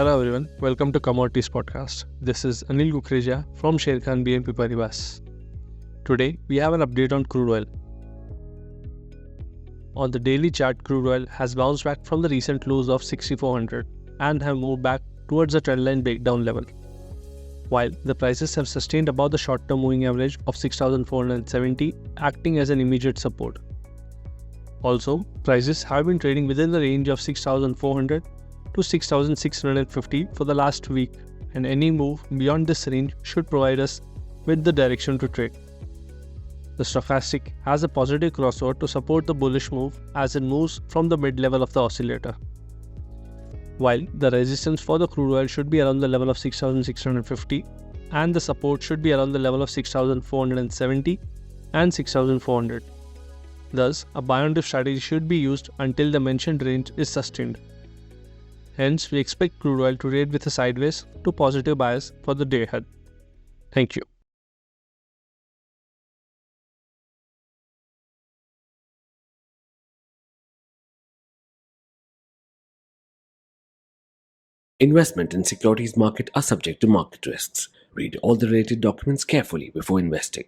Hello everyone, welcome to Commodities podcast. This is 𝗀𝗻𝗀𝗀𝗀𝗀 from Sharekhan BNP Paribas. Today we have an update on crude oil. On the daily chart, crude oil has bounced back from the recent lows of 6400 and have moved back towards the trendline breakdown level. While the prices have sustained above the short-term moving average of 6470, acting as an immediate support. Also, prices have been trading within the range of 6400 to 6650 for the last week, and any move beyond this range should provide us with the direction to trade. The stochastic has a positive crossover to support the bullish move as it moves from the mid-level of the oscillator. While the resistance for the crude oil should be around the level of 6650 and the support should be around the level of 6470 and 6400. Thus, a buy on dip strategy should be used until the mentioned range is sustained. Hence, we expect crude oil to trade with a sideways to positive bias for the day ahead. Thank you. Investment in securities market are subject to market risks. Read all the related documents carefully before investing.